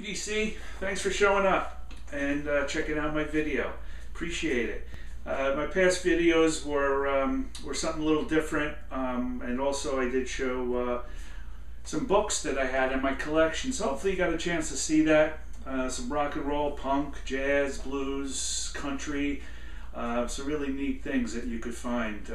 DC, thanks for showing up and checking out my video. Appreciate it. My past videos were something a little different, and also I did show some books that I had in my collection. So hopefully you got a chance to see that. Some rock and roll, punk, jazz, blues, country, some really neat things that you could find.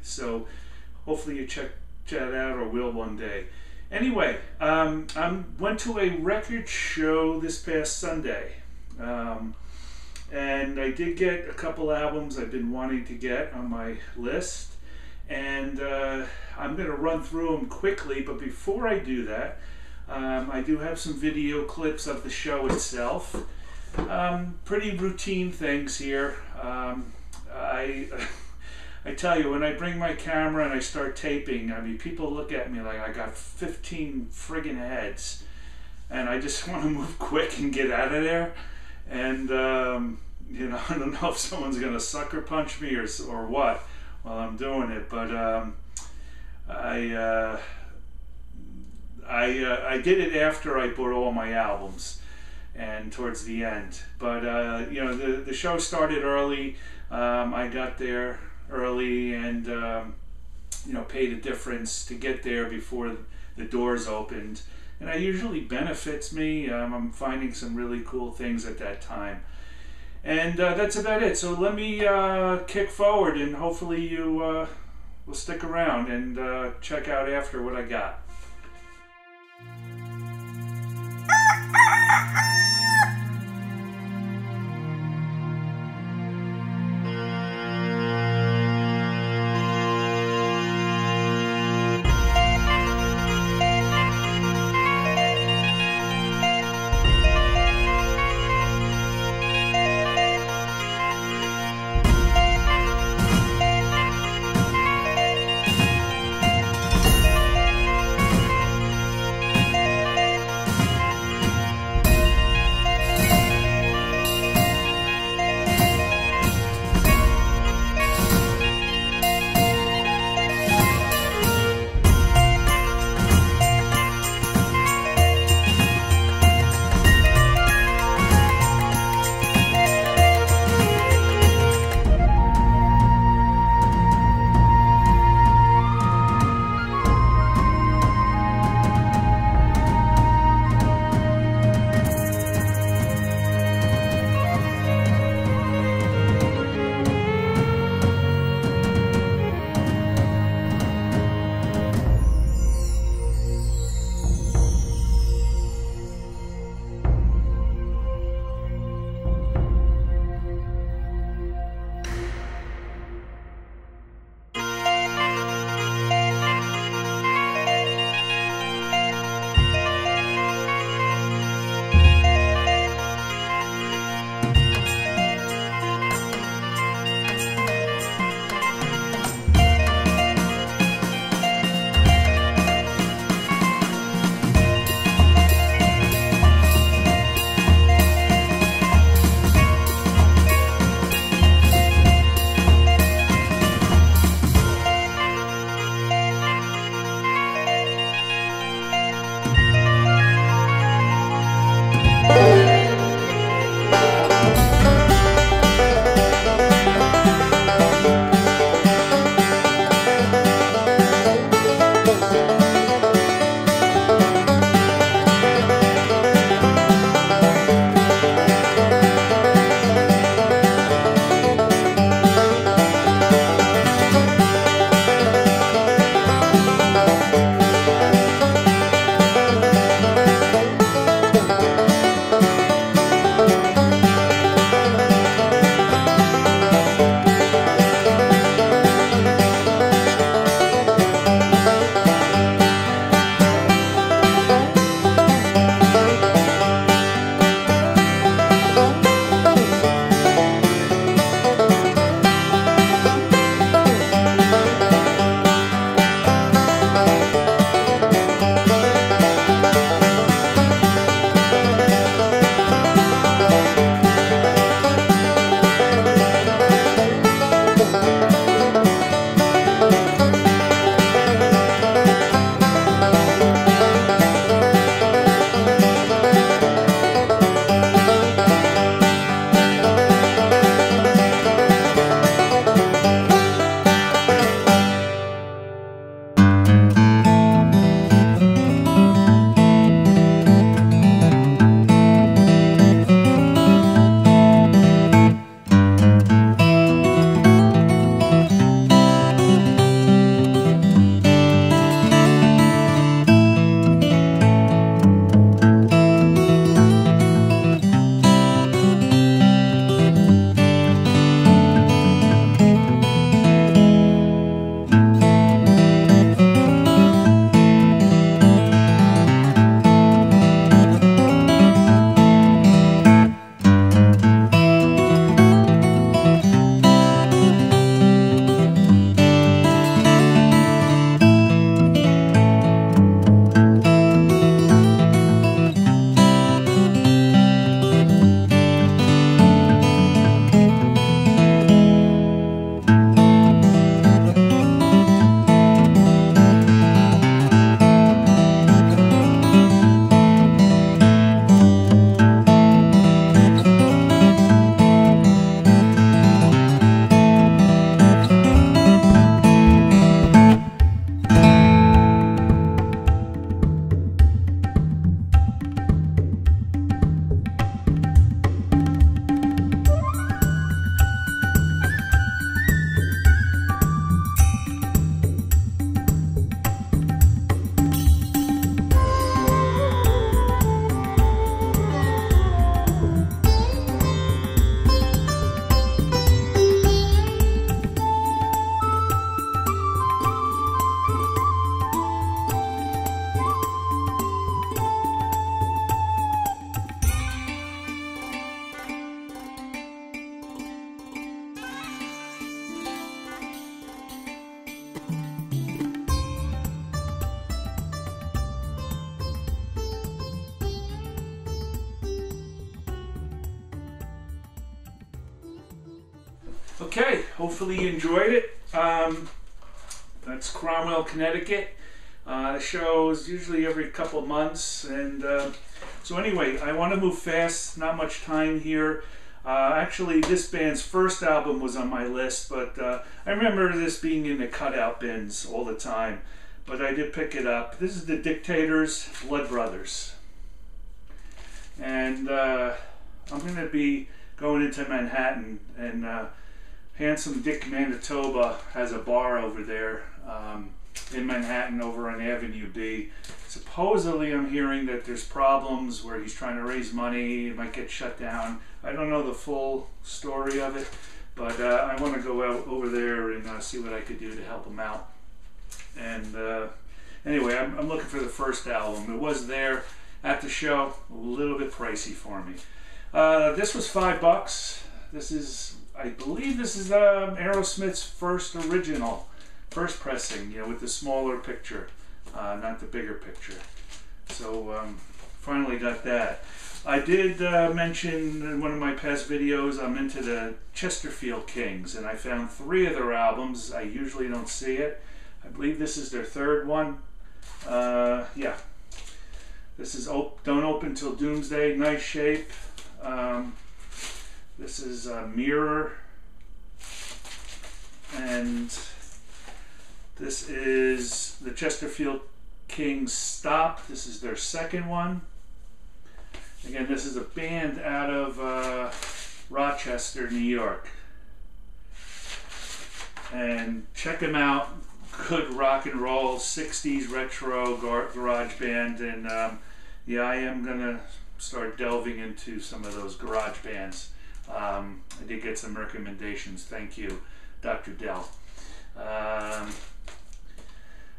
So hopefully you check that out, or will one day. Anyway, I went to a record show this past Sunday, and I did get a couple albums I've been wanting to get on my list, and I'm going to run through them quickly, but before I do that, I do have some video clips of the show itself. Pretty routine things here. I tell you, when I bring my camera and I start taping, I mean, people look at me like I got 15 friggin' heads, and I just want to move quick and get out of there. And you know, I don't know if someone's gonna sucker punch me or what while I'm doing it, but I did it after I bought all my albums and towards the end. But you know, the show started early. I got there early and you know, paid a difference to get there before the doors opened, and that usually benefits me. I'm finding some really cool things at that time, and that's about it. So let me kick forward, and hopefully you will stick around and check out after what I got. Okay, hopefully you enjoyed it. That's Cromwell, Connecticut. The show is usually every couple months, and so anyway, I want to move fast, not much time here. Actually, this band's first album was on my list, but I remember this being in the cutout bins all the time, but I did pick it up. This is the Dictators, Blood Brothers. And I'm going to be going into Manhattan, and Handsome Dick Manitoba has a bar over there in Manhattan over on Avenue B. Supposedly I'm hearing that there's problems where he's trying to raise money, it might get shut down. I don't know the full story of it, but I want to go out over there and see what I could do to help him out. And anyway, I'm looking for the first album. It was there at the show, a little bit pricey for me. This was $5. This is, I believe this is Aerosmith's first pressing, you know, with the smaller picture, not the bigger picture. So finally got that. I did mention in one of my past videos I'm into the Chesterfield Kings, and I found 3 of their albums. I usually don't see it. I believe this is their 3rd one. Yeah. This is Don't Open Till Doomsday, nice shape. This is Mirror. And this is the Chesterfield Kings Stop. This is their 2nd one. Again, this is a band out of Rochester, New York. And check them out. Good rock and roll, 60s retro garage band. And yeah, I am going to start delving into some of those garage bands. I did get some recommendations. Thank you, Dr. Dell.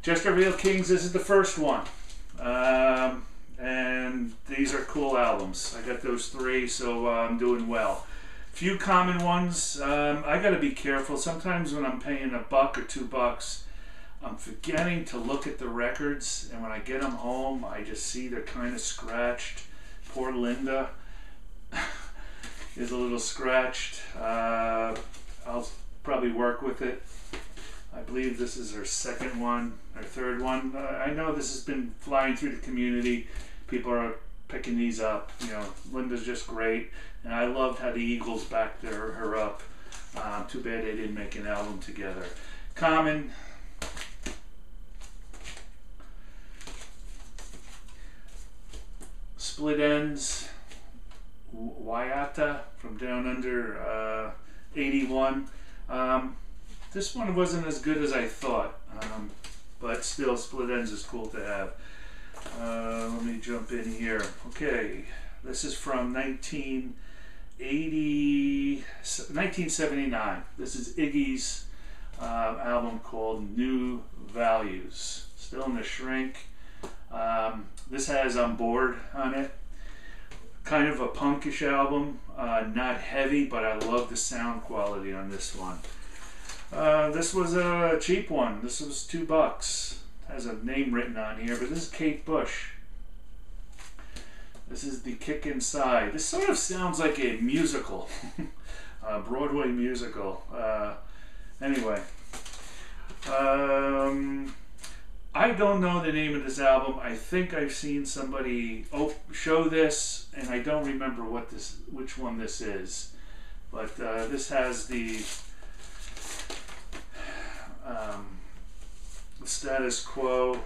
Chesterfield Kings, this is the first one. And these are cool albums. I got those 3, so I'm doing well. Few common ones. I got to be careful. Sometimes when I'm paying $1 or $2, I'm forgetting to look at the records, and when I get them home, I just see they're kind of scratched. Poor Linda is a little scratched. I'll probably work with it. I believe this is her 2nd one, or 3rd one. I know this has been flying through the community. People are picking these up. You know, Linda's just great, and I loved how the Eagles backed her up. Too bad they didn't make an album together. Common. Split Ends, Waiata from Down Under, 81. This one wasn't as good as I thought, but still Split Ends is cool to have. Let me jump in here. Okay, this is from 1979. This is Iggy's album called New Values. Still in the shrink. This has On Board on it. Kind of a punkish album, not heavy, but I love the sound quality on this one. This was a cheap one. This was $2. Has a name written on here, but this is Kate Bush. This is The Kick Inside. This sort of sounds like a musical, a Broadway musical. Anyway. I don't know the name of this album. I think I've seen somebody show this, and I don't remember which one this is. But this has the Status Quo.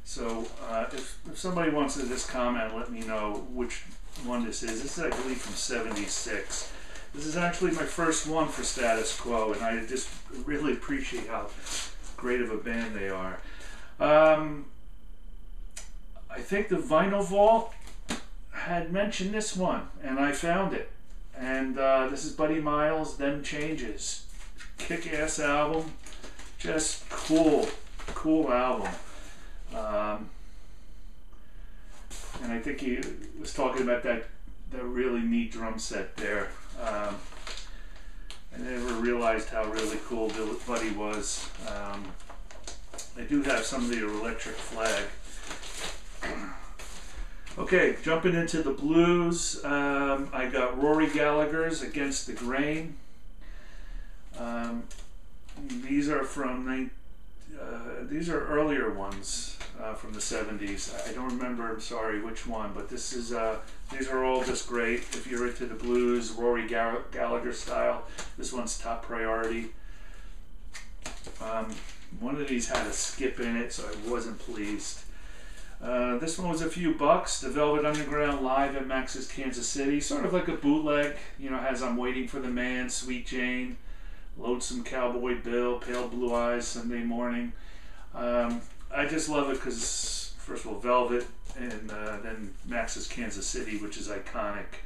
So if somebody wants to just comment, let me know which one this is. This is, I believe, from '76. This is actually my first one for Status Quo, and I just really appreciate how great of a band they are. I think the Vinyl Vault had mentioned this one, and I found it. And this is Buddy Miles, Them Changes. Kick-ass album. Just cool album. And I think he was talking about that really neat drum set there. I never realized how really cool Buddy was. I do have some of the Electric Flag. Okay, jumping into the blues, I got Rory Gallagher's Against the Grain. These are from these are earlier ones from the 70s. I don't remember, I'm sorry, which one, but this is these are all just great. If you're into the blues, Rory Gallagher style, this one's top priority. One of these had a skip in it, so I wasn't pleased. This one was a few bucks. The Velvet Underground live at Max's Kansas City, sort of like a bootleg. You know, has I'm Waiting for the Man, Sweet Jane, Lonesome Cowboy Bill, Pale Blue Eyes, Sunday Morning. I just love it because, first of all, Velvet, and then Max's Kansas City, which is iconic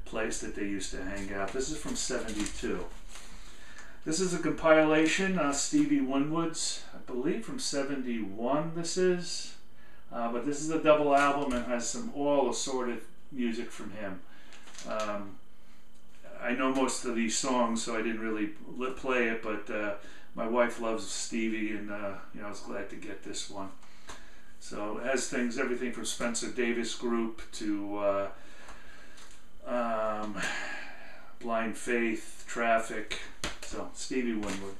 place that they used to hang out. This is from '72. This is a compilation, Stevie Winwood's, I believe from '71 this is. But this is a double album and has some all assorted music from him. I know most of these songs, so I didn't really play it, but my wife loves Stevie, and you know, I was glad to get this one. So it has things, everything from Spencer Davis Group to Blind Faith, Traffic. So Stevie Winwood.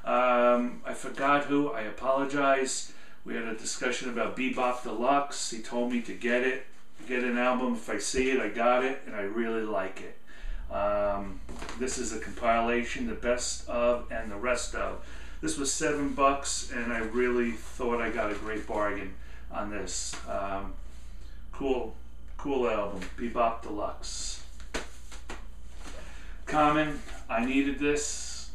I forgot who. I apologize. We had a discussion about Bebop Deluxe. He told me to get it, get an album. If I see it, I got it, and I really like it. This is a compilation, the best of and the rest of. This was $7, and I really thought I got a great bargain on this. Cool album, Bebop Deluxe. Common, I needed this,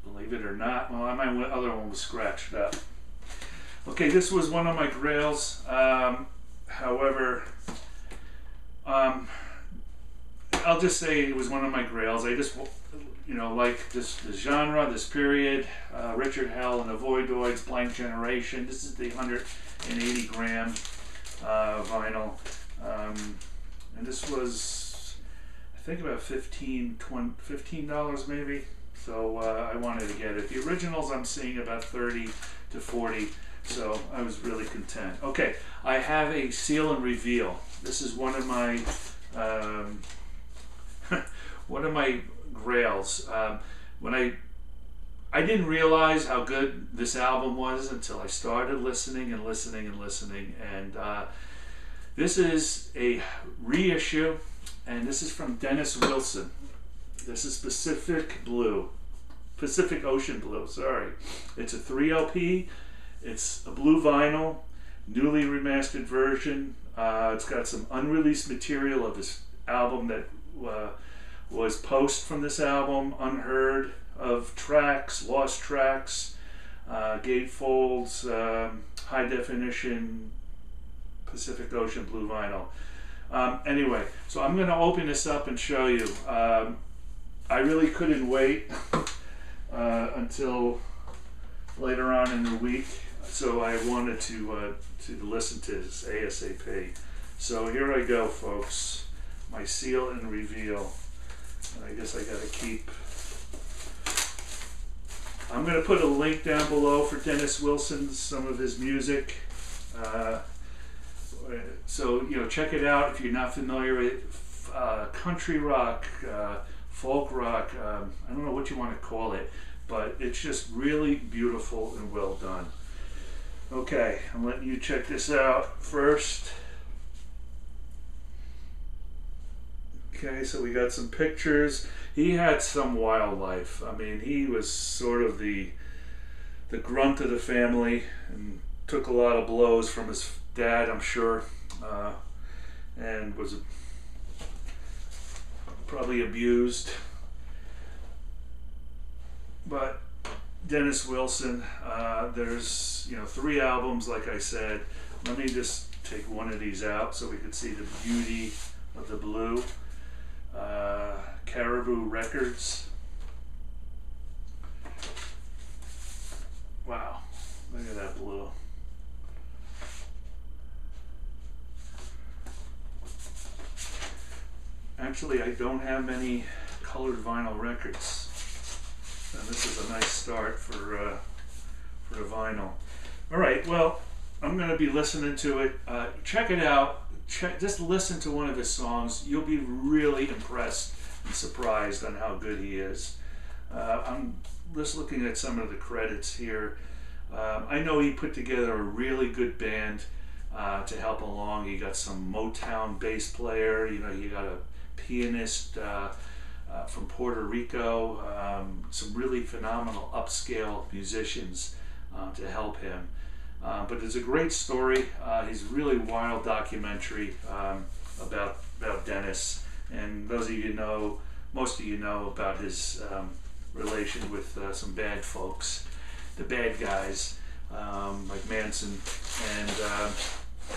believe it or not. Well, my other one was scratched up. Okay, this was one of my grails. However, I'll just say it was one of my grails. I just, you know, like this genre, this period. Richard Hell and the Voidoids, Blank Generation. This is the 180 gram vinyl, and this was, I think, about $15 maybe. So I wanted to get it. The originals I'm seeing about 30 to 40. So I was really content. Okay, I have a seal and reveal. This is one of my one of my grails. When I didn't realize how good this album was until I started listening and listening and listening. And this is a reissue, and this is from Dennis Wilson. This is Pacific Ocean Blue. Sorry, it's a 3 LP. It's a blue vinyl, newly remastered version. It's got some unreleased material of this album that was post from this album, unheard of tracks, lost tracks, gatefolds, high definition Pacific Ocean blue vinyl. Anyway, so I'm going to open this up and show you. I really couldn't wait until later on in the week. So I wanted to listen to this ASAP. So here I go, folks. My seal and reveal. I guess I gotta keep. I'm gonna put a link down below for Dennis Wilson, some of his music. So you know, check it out if you're not familiar with country rock, folk rock. I don't know what you want to call it, but it's just really beautiful and well done. Okay, I'm letting you check this out first. Okay, so we got some pictures. He had some wildlife. I mean, he was sort of the grunt of the family and took a lot of blows from his dad, I'm sure, and was probably abused. But Dennis Wilson, there's 3 albums, like I said. Let me just take one of these out so we can see the beauty of the blue. Caribou Records. Wow, look at that blue. Actually, I don't have many colored vinyl records. And this is a nice start for a vinyl. All right, well, I'm going to be listening to it. Check it out. Just listen to one of his songs. You'll be really impressed and surprised on how good he is. I'm just looking at some of the credits here. I know he put together a really good band to help along. He got some Motown bass player. You know, he got a pianist from Puerto Rico. Some really phenomenal upscale musicians to help him. But it's a great story. He's a really wild documentary about Dennis. And those of you know, most of you know about his relation with some bad folks, the bad guys, like Manson, and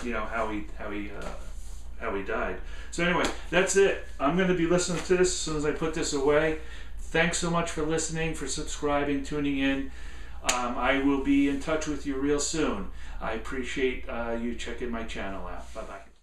you know how he died. So anyway, that's it. I'm going to be listening to this as soon as I put this away. Thanks so much for listening, for subscribing, tuning in. I will be in touch with you real soon. I appreciate you checking my channel out. Bye-bye.